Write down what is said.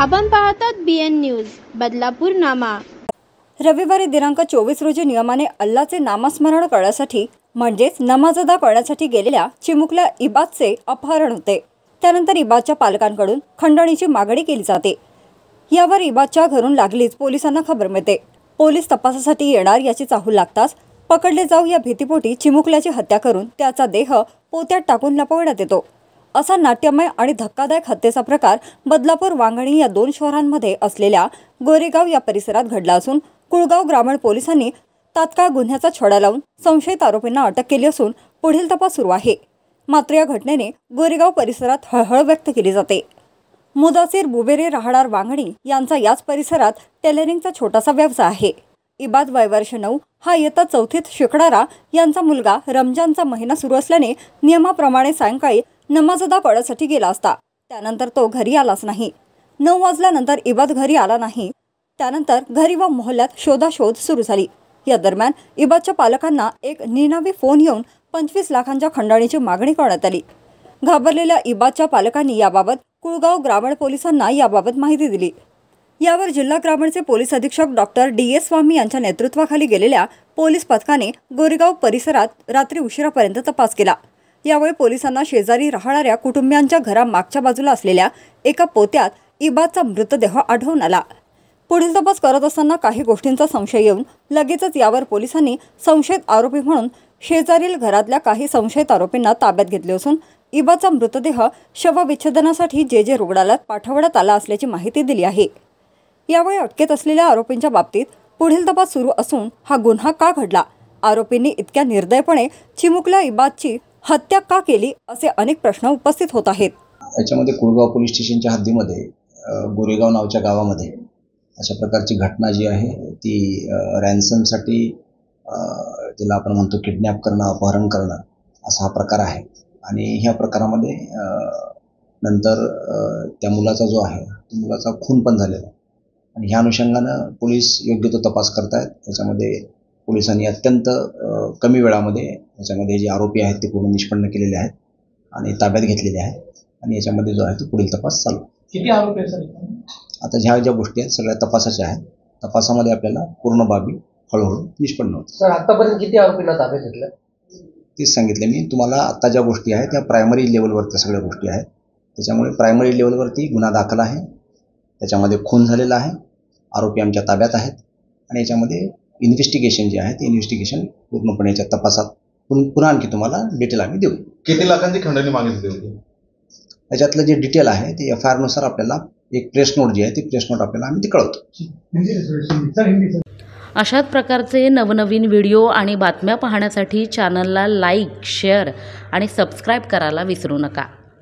आपण पाहतात BN news Badlapur नामा। रविवारी दिनांक 24 रोजी नियमाने अल्लाचे नामस्मरण करण्यासाठी म्हणजेच नमाज अदा करण्यासाठी गेलेल्या चिमुकल्या इबादचे अपहरण होते। त्यानंतर इबादच्या पालकांकडून खंडणीची मागणी केली जाते। यावर इबादच्या घरून लागलीच पोलिसांना खबर मिळते। पोलीस तपासासाठी येणार याची चाहूल लागताच पकडले जाऊ या भीतीपोटी चिमुकल्याची हत्या करून त्याचा देह पोत्यात टाकून लपवण्यात येतो। असा नाट्यमय आणि धक्कादायक हत्येचा प्रकार बदलापूर वांगणी या दोन शहरांमध्ये असलेल्या गोरेगाव या परिसरात घडला असून कुळगाव ग्रामीण पोलिसांनी तात्काळ गुन्ह्याचा छडा लावून संशयित आरोपींना अटक केली असून पुढील तपास सुरू आहे। मात्र या घटनेने गोरेगाव परिसरात हळहळ व्यक्त केली जाते। मुदासिर बुबेरे राहणार वांगणी यांचा याच परिसरात टेलरिंगचा छोटासा व्यवसाय आहे। इबाद वय वर्ष 9 हा इयत्ता 4थीत शिकणारा यांचा मुलगा रमजानचा महिना सुरू असल्याने नियमाप्रमाणे सायंकाळी नमाज अदा करण्यासाठी गेला असता त्यानंतर तो घरी आलाच नाही। 9 वाजल्यानंतर इबाद घरी आला नाही। त्यानंतर घरी व मोहल्ल्यात शोधाशोध सुरू झाली। या दरम्यान इबादच्या पालकांना एक निनावी फोन येऊन 25 लाखांच्या खंडणीची मागणी करण्यात आली। घाबरलेल्या इबादच्या पालकांनी याबाबत कुळगाव ग्रामीण पोलिसांना याबाबत माहिती दिली। यावर जिल्हा ग्रामीणचे पोलीस अधीक्षक डॉक्टर DS स्वामी यांच्या नेतृत्वाखाली गेलेल्या पोलीस पथकाने गोरेगाव परिसरात रात्री उशिरापर्यंत तपास केला। यावेळी पोलिसांना शेजारी राहणाऱ्या कुटुंबियांच्या घरामागच्या बाजूला असलेल्या एका पोत्यात इबादचा मृतदेह आढळून आला। पुढील तपास करत असताना काही गोष्टींचा संशय येऊन लगेचच यावर पोलिसांनी संशयित आरोपी म्हणून शेजारील घरातल्या काही संशयित आरोपींना ताब्यात घेतले असून इबादचा मृतदेह शवविच्छेदनासाठी जे रुग्णालयात पाठवण्यात आला असल्याची माहिती दिली आहे। यावेळी अटकेत असलेल्या आरोपींच्या बाबतीत पुढील तपास सुरू असून हा गुन्हा का घडला, आरोपींनी इतक्या निर्दयपणे चिमुकल्या इबादची हत्या का केली असे अनेक प्रश्न उपस्थित होत आहेत। याच्यामध्ये कुळगाव पोलीस स्टेशनच्या हद्दीमध्ये गोरेगाव नावाच्या गावामध्ये अशा प्रकारची घटना जी आहे ती रॅन्समसाठी ज्याला आपण म्हणतो किडनॅप करणं, अपहरण करणं असा हा प्रकार आहे। आणि ह्या प्रकारामध्ये नंतर त्या मुलाचा जो आहे त्या मुलाचा खून पण झालेला आहे आणि ह्या अनुषंगानं पोलीस योग्य तो तपास करतायत। याच्यामध्ये पोलिसांनी अत्यंत कमी वेळामध्ये याच्यामध्ये जे आरोपी आहेत ते पूर्ण निष्पन्न केलेले आहेत आणि ताब्यात घेतलेले आहेत आणि याच्यामध्ये जो आहे तो पुढील तपास चालू आहे। किती आरोपी आहेत सर? आता ह्या ज्या गोष्टी आहेत सगळ्या तपासाच्या आहेत। तपासामध्ये आपल्याला पूर्ण बाबी हळूहळू निष्पन्न होतात। सर आतापर्यंत किती आरोपींना ताब्यात घेतलं? तेच सांगितलं मी तुम्हाला। आता ज्या गोष्टी आहेत त्या प्रायमरी लेवलवरच्या सगळ्या गोष्टी आहेत। त्याच्यामुळे प्रायमरी लेवलवरती गुन्हा दाखल आहे, त्याच्यामध्ये खून झालेला आहे, आरोपी आमच्या ताब्यात आहेत आणि याच्यामध्ये इन्व्हेस्टिगेशन जे आहे ते इन्व्हेस्टिगेशन पूर्णपणे याच्या तपासात पुन्हा आणखी तुम्हाला डिटेल आम्ही देऊ। किती लाखांची खंडणी मागितली होती? त्याच्यातलं जे डिटेल आहे ते FIR नुसार आपल्याला एक प्रेस नोट जी आहे ती प्रेस नोट आपल्याला आम्ही ती कळवतो। अशाच प्रकारचे नवनवीन व्हिडिओ आणि बातम्या पाहण्यासाठी चॅनलला लाईक, शेअर आणि सबस्क्राईब करायला विसरू नका।